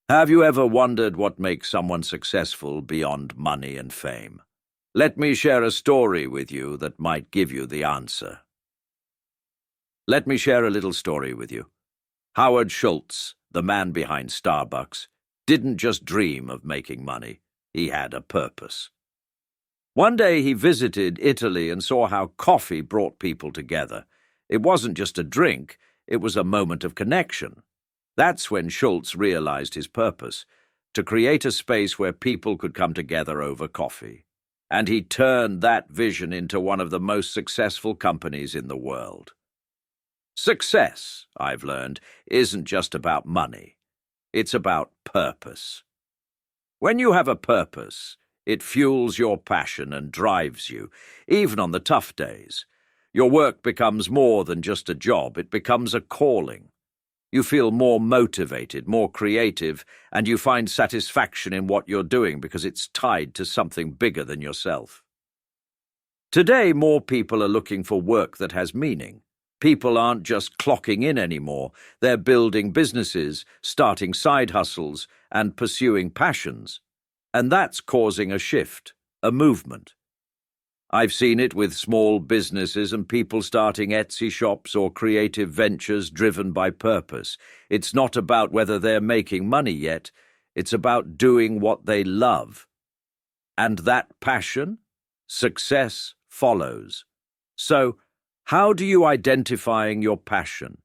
Have you ever wondered what makes someone successful beyond money and fame? Let me share a story with you that might give you the answer. Let me share a little story with you. Howard Schultz, the man behind Starbucks, didn't just dream of making money. He had a purpose. One day he visited Italy and saw how coffee brought people together. It wasn't just a drink, it was a moment of connection. That's when Schultz realized his purpose, to create a space where people could come together over coffee. And he turned that vision into one of the most successful companies in the world. Success, I've learned, isn't just about money. It's about purpose. When you have a purpose, it fuels your passion and drives you, even on the tough days. Your work becomes more than just a job, it becomes a calling. You feel more motivated, more creative, and you find satisfaction in what you're doing because it's tied to something bigger than yourself. Today, more people are looking for work that has meaning. People aren't just clocking in anymore. They're building businesses, starting side hustles, and pursuing passions. And that's causing a shift, a movement. I've seen it with small businesses and people starting Etsy shops or creative ventures driven by purpose. It's not about whether they're making money yet. It's about doing what they love. And that passion, success follows. So, how do you identify your passion?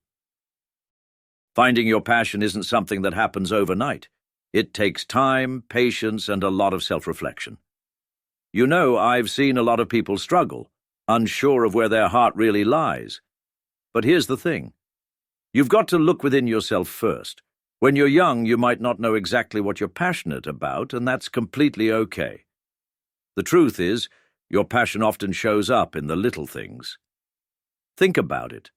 Finding your passion isn't something that happens overnight. It takes time, patience, and a lot of self-reflection. You know, I've seen a lot of people struggle, unsure of where their heart really lies. But here's the thing. You've got to look within yourself first. When you're young, you might not know exactly what you're passionate about, and that's completely okay. The truth is, your passion often shows up in the little things. Think about it.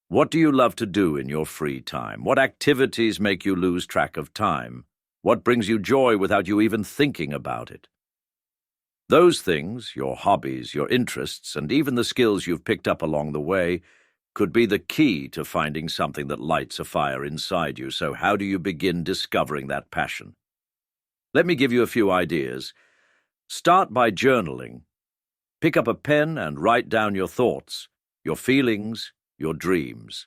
What do you love to do in your free time? What activities make you lose track of time? What brings you joy without you even thinking about it? Those things, your hobbies, your interests, and even the skills you've picked up along the way, could be the key to finding something that lights a fire inside you. So how do you begin discovering that passion? Let me give you a few ideas. Start by journaling. Pick up a pen and write down your thoughts, your feelings, your dreams.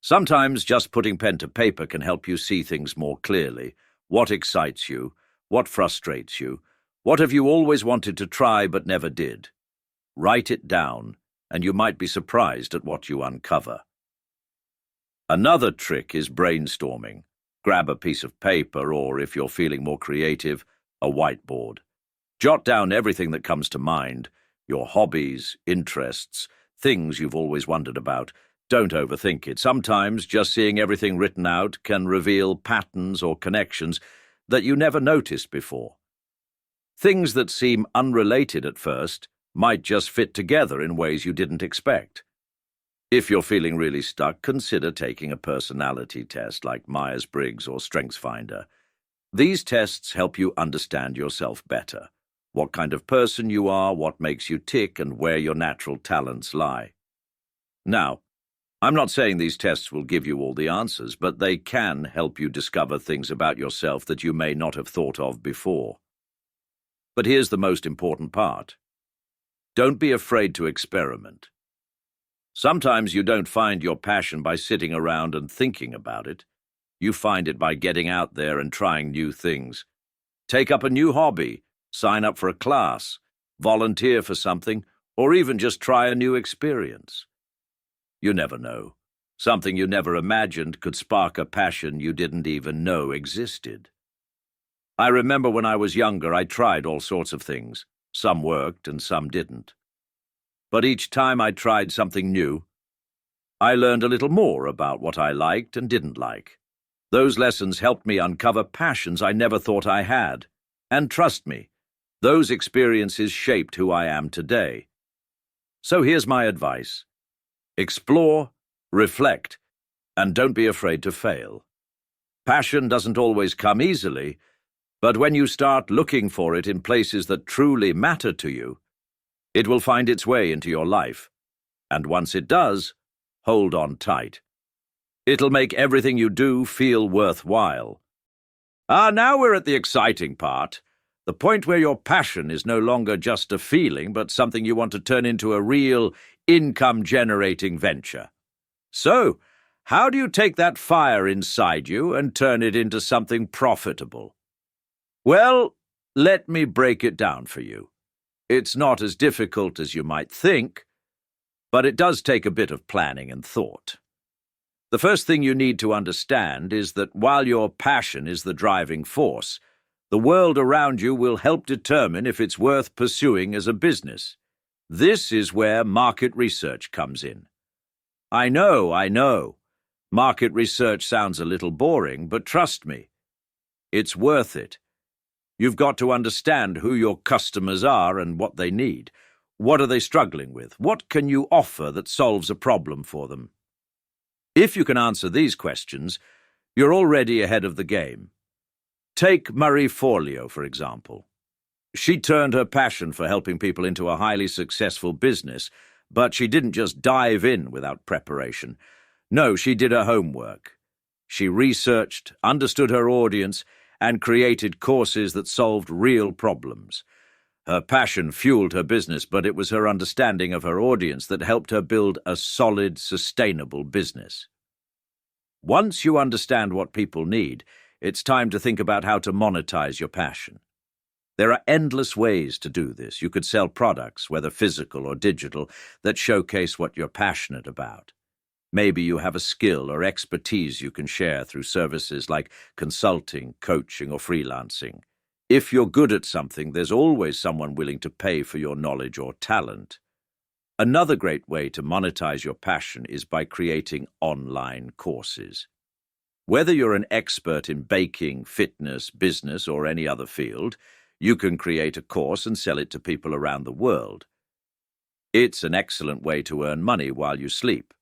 Sometimes just putting pen to paper can help you see things more clearly. What excites you? What frustrates you? What have you always wanted to try but never did? Write it down, and you might be surprised at what you uncover. Another trick is brainstorming. Grab a piece of paper or, if you're feeling more creative, a whiteboard. Jot down everything that comes to mind, your hobbies, interests, things you've always wondered about. Don't overthink it. Sometimes just seeing everything written out can reveal patterns or connections that you never noticed before. Things that seem unrelated at first might just fit together in ways you didn't expect. If you're feeling really stuck, consider taking a personality test like Myers-Briggs or StrengthsFinder. These tests help you understand yourself better, what kind of person you are, what makes you tick, and where your natural talents lie. Now, I'm not saying these tests will give you all the answers, but they can help you discover things about yourself that you may not have thought of before. But here's the most important part. Don't be afraid to experiment. Sometimes you don't find your passion by sitting around and thinking about it. You find it by getting out there and trying new things. Take up a new hobby, sign up for a class, volunteer for something, or even just try a new experience. You never know. Something you never imagined could spark a passion you didn't even know existed. I remember when I was younger, I tried all sorts of things. Some worked and some didn't. But each time I tried something new, I learned a little more about what I liked and didn't like. Those lessons helped me uncover passions I never thought I had. And trust me, those experiences shaped who I am today. So here's my advice. Explore, reflect, and don't be afraid to fail. Passion doesn't always come easily, but when you start looking for it in places that truly matter to you, it will find its way into your life. And once it does, hold on tight. It'll make everything you do feel worthwhile. Now we're at the exciting part. The point where your passion is no longer just a feeling, but something you want to turn into a real income-generating venture. So, how do you take that fire inside you and turn it into something profitable? Well, let me break it down for you. It's not as difficult as you might think, but it does take a bit of planning and thought. The first thing you need to understand is that while your passion is the driving force, the world around you will help determine if it's worth pursuing as a business. This is where market research comes in. I know. Market research sounds a little boring, but trust me, it's worth it. You've got to understand who your customers are and what they need. What are they struggling with? What can you offer that solves a problem for them? If you can answer these questions, you're already ahead of the game. Take Marie Forleo, for example. She turned her passion for helping people into a highly successful business, but she didn't just dive in without preparation. No, she did her homework. She researched, understood her audience, and created courses that solved real problems. Her passion fueled her business, but it was her understanding of her audience that helped her build a solid, sustainable business. Once you understand what people need, it's time to think about how to monetize your passion. There are endless ways to do this. You could sell products, whether physical or digital, that showcase what you're passionate about. Maybe you have a skill or expertise you can share through services like consulting, coaching, or freelancing. If you're good at something, there's always someone willing to pay for your knowledge or talent. Another great way to monetize your passion is by creating online courses. Whether you're an expert in baking, fitness, business, or any other field, you can create a course and sell it to people around the world. It's an excellent way to earn money while you sleep.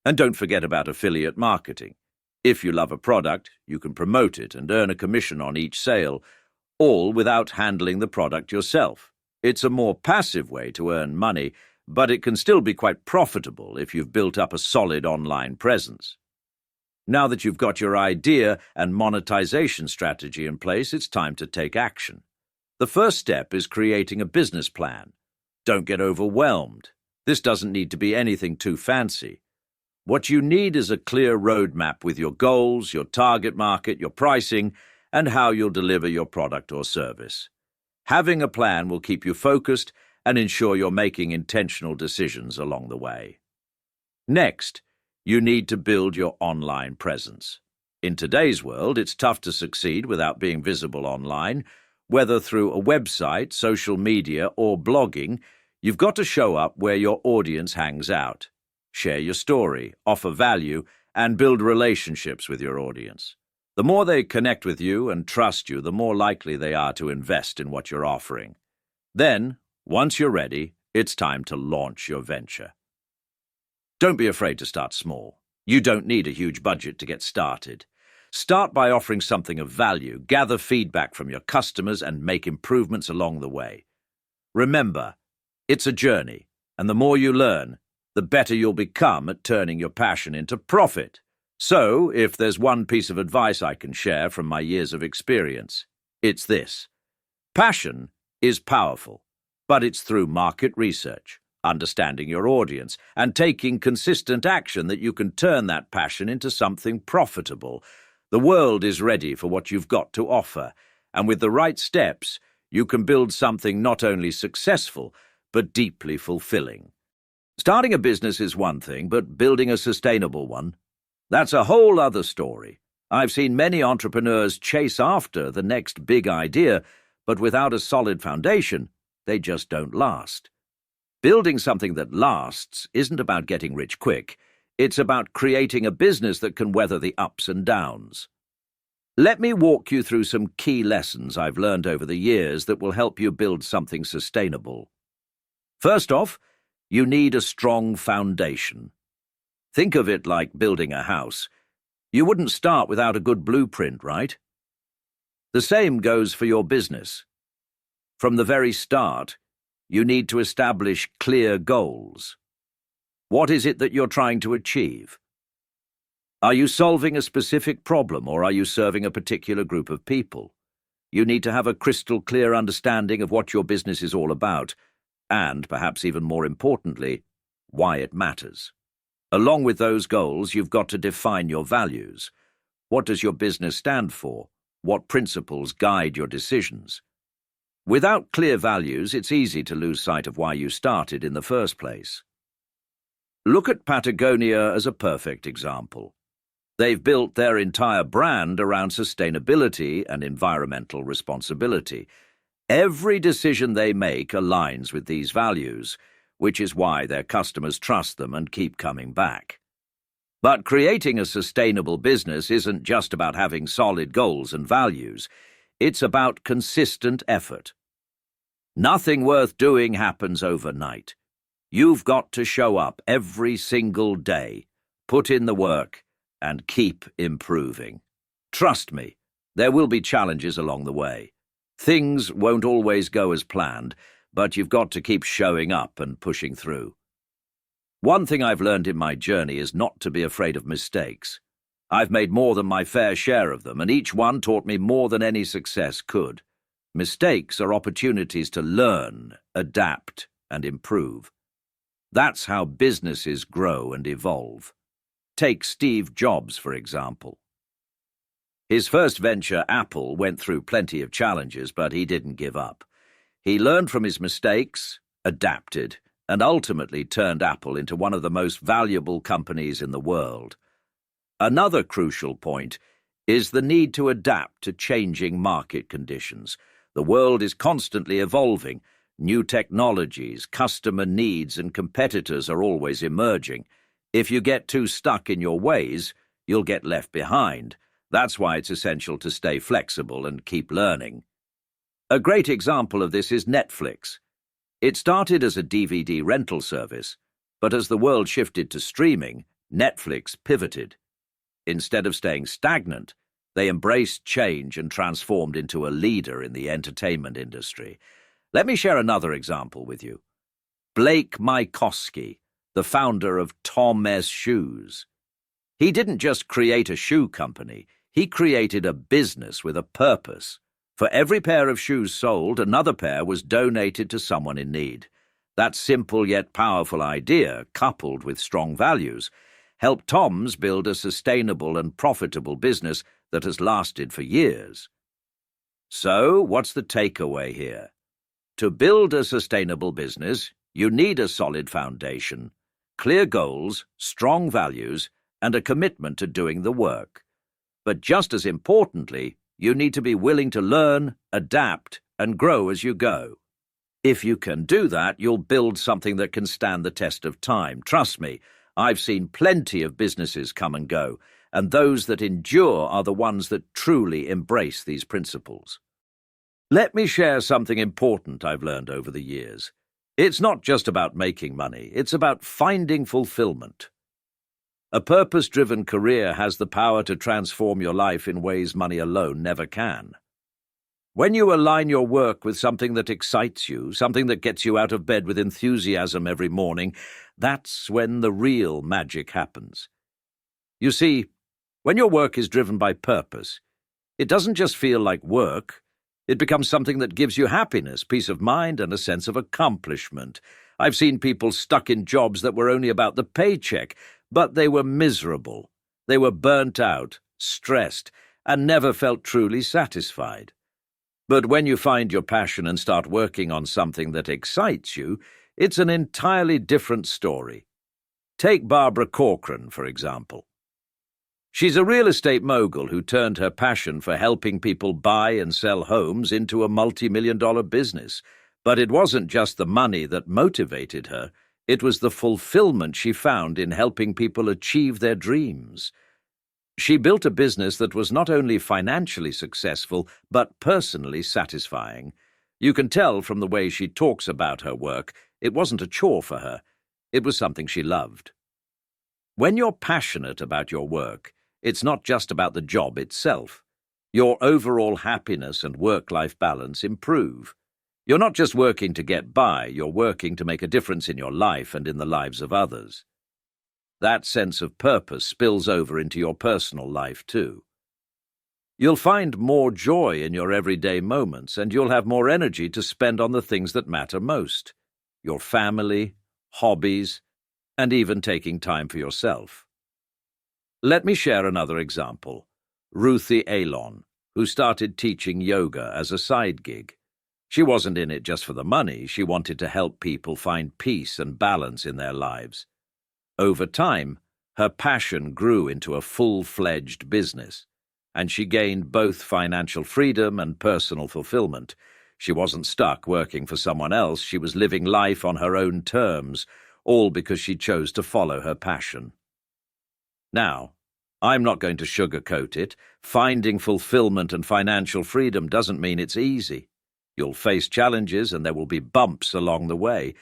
And don't forget about affiliate marketing. If you love a product, you can promote it and earn a commission on each sale, all without handling the product yourself. It's a more passive way to earn money, but it can still be quite profitable if you've built up a solid online presence. Now that you've got your idea and monetization strategy in place, it's time to take action. The first step is creating a business plan. Don't get overwhelmed. This doesn't need to be anything too fancy. What you need is a clear roadmap with your goals, your target market, your pricing, and how you'll deliver your product or service. Having a plan will keep you focused and ensure you're making intentional decisions along the way. Next, you need to build your online presence. In today's world, it's tough to succeed without being visible online. Whether through a website, social media, or blogging, you've got to show up where your audience hangs out. Share your story, offer value, and build relationships with your audience. The more they connect with you and trust you, the more likely they are to invest in what you're offering. Then, once you're ready, it's time to launch your venture. Don't be afraid to start small. You don't need a huge budget to get started. Start by offering something of value, gather feedback from your customers, and make improvements along the way. Remember, it's a journey, and the more you learn, the better you'll become at turning your passion into profit. So, if there's one piece of advice I can share from my years of experience, it's this. Passion is powerful, but it's through market research, understanding your audience, and taking consistent action that you can turn that passion into something profitable. The world is ready for what you've got to offer, and with the right steps, you can build something not only successful, but deeply fulfilling. Starting a business is one thing, but building a sustainable one, that's a whole other story. I've seen many entrepreneurs chase after the next big idea, but without a solid foundation, they just don't last. Building something that lasts isn't about getting rich quick. It's about creating a business that can weather the ups and downs. Let me walk you through some key lessons I've learned over the years that will help you build something sustainable. First off, you need a strong foundation. Think of it like building a house. You wouldn't start without a good blueprint, right? The same goes for your business. From the very start, you need to establish clear goals. What is it that you're trying to achieve? Are you solving a specific problem, or are you serving a particular group of people? You need to have a crystal clear understanding of what your business is all about, and, perhaps even more importantly, why it matters. Along with those goals, you've got to define your values. What does your business stand for? What principles guide your decisions? Without clear values, it's easy to lose sight of why you started in the first place. Look at Patagonia as a perfect example. They've built their entire brand around sustainability and environmental responsibility. Every decision they make aligns with these values, which is why their customers trust them and keep coming back. But creating a sustainable business isn't just about having solid goals and values. It's about consistent effort. Nothing worth doing happens overnight. You've got to show up every single day, put in the work, and keep improving. Trust me, there will be challenges along the way. Things won't always go as planned, but you've got to keep showing up and pushing through. One thing I've learned in my journey is not to be afraid of mistakes. I've made more than my fair share of them, and each one taught me more than any success could. Mistakes are opportunities to learn, adapt, and improve. That's how businesses grow and evolve. Take Steve Jobs, for example. His first venture, Apple, went through plenty of challenges, but he didn't give up. He learned from his mistakes, adapted, and ultimately turned Apple into one of the most valuable companies in the world. Another crucial point is the need to adapt to changing market conditions. The world is constantly evolving. New technologies, customer needs, and competitors are always emerging. If you get too stuck in your ways, you'll get left behind. That's why it's essential to stay flexible and keep learning. A great example of this is Netflix. It started as a DVD rental service, but as the world shifted to streaming, Netflix pivoted. Instead of staying stagnant, they embraced change and transformed into a leader in the entertainment industry. Let me share another example with you. Blake Mycoskie, the founder of Tom S. Shoes. He didn't just create a shoe company, he created a business with a purpose. For every pair of shoes sold, another pair was donated to someone in need. That simple yet powerful idea, coupled with strong values, helped Tom's build a sustainable and profitable business that has lasted for years. So, what's the takeaway here? To build a sustainable business, you need a solid foundation, clear goals, strong values, and a commitment to doing the work. But just as importantly, you need to be willing to learn, adapt, and grow as you go. If you can do that, you'll build something that can stand the test of time. Trust me, I've seen plenty of businesses come and go, and those that endure are the ones that truly embrace these principles. Let me share something important I've learned over the years. It's not just about making money, it's about finding fulfillment. A purpose-driven career has the power to transform your life in ways money alone never can. When you align your work with something that excites you, something that gets you out of bed with enthusiasm every morning, that's when the real magic happens. You see, when your work is driven by purpose, it doesn't just feel like work. It becomes something that gives you happiness, peace of mind, and a sense of accomplishment. I've seen people stuck in jobs that were only about the paycheck, but they were miserable. They were burnt out, stressed, and never felt truly satisfied. But when you find your passion and start working on something that excites you, it's an entirely different story. Take Barbara Corcoran, for example. She's a real estate mogul who turned her passion for helping people buy and sell homes into a multi-million-dollar business. But it wasn't just the money that motivated her. It was the fulfillment she found in helping people achieve their dreams. She built a business that was not only financially successful, but personally satisfying. You can tell from the way she talks about her work, it wasn't a chore for her. It was something she loved. When you're passionate about your work, it's not just about the job itself. Your overall happiness and work-life balance improve. You're not just working to get by, you're working to make a difference in your life and in the lives of others. That sense of purpose spills over into your personal life too. You'll find more joy in your everyday moments, and you'll have more energy to spend on the things that matter most: your family, hobbies, and even taking time for yourself. Let me share another example. Ruthie Alon, who started teaching yoga as a side gig. She wasn't in it just for the money. She wanted to help people find peace and balance in their lives. Over time, her passion grew into a full-fledged business, and she gained both financial freedom and personal fulfillment. She wasn't stuck working for someone else. She was living life on her own terms, all because she chose to follow her passion. Now, I'm not going to sugarcoat it. Finding fulfillment and financial freedom doesn't mean it's easy. You'll face challenges and there will be bumps along the way.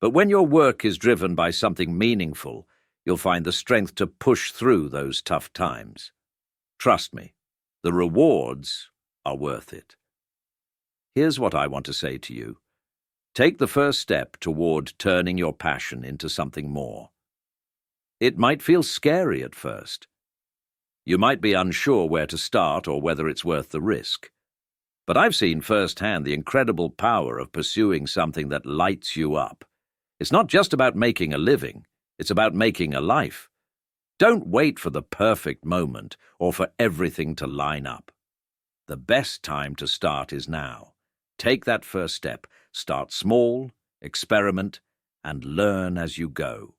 But when your work is driven by something meaningful, you'll find the strength to push through those tough times. Trust me, the rewards are worth it. Here's what I want to say to you. Take the first step toward turning your passion into something more. It might feel scary at first. You might be unsure where to start or whether it's worth the risk. But I've seen firsthand the incredible power of pursuing something that lights you up. It's not just about making a living, it's about making a life. Don't wait for the perfect moment or for everything to line up. The best time to start is now. Take that first step. Start small, experiment, and learn as you go.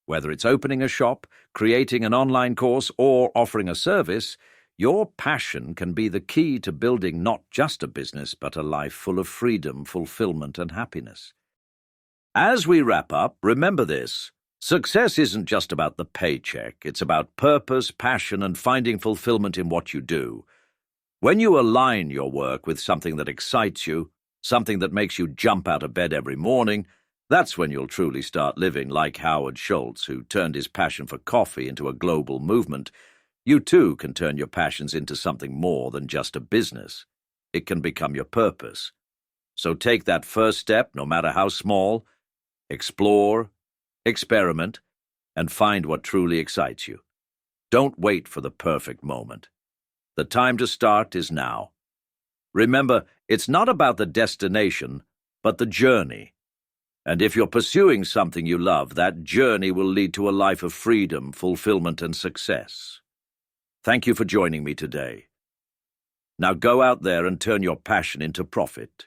Whether it's opening a shop, creating an online course, or offering a service, your passion can be the key to building not just a business, but a life full of freedom, fulfillment, and happiness. As we wrap up, remember this. Success isn't just about the paycheck. It's about purpose, passion, and finding fulfillment in what you do. When you align your work with something that excites you, something that makes you jump out of bed every morning, that's when you'll truly start living like Howard Schultz, who turned his passion for coffee into a global movement. You too can turn your passions into something more than just a business. It can become your purpose. So take that first step, no matter how small. Explore, experiment, and find what truly excites you. Don't wait for the perfect moment. The time to start is now. Remember, it's not about the destination, but the journey. And if you're pursuing something you love, that journey will lead to a life of freedom, fulfillment, and success. Thank you for joining me today. Now go out there and turn your passion into profit.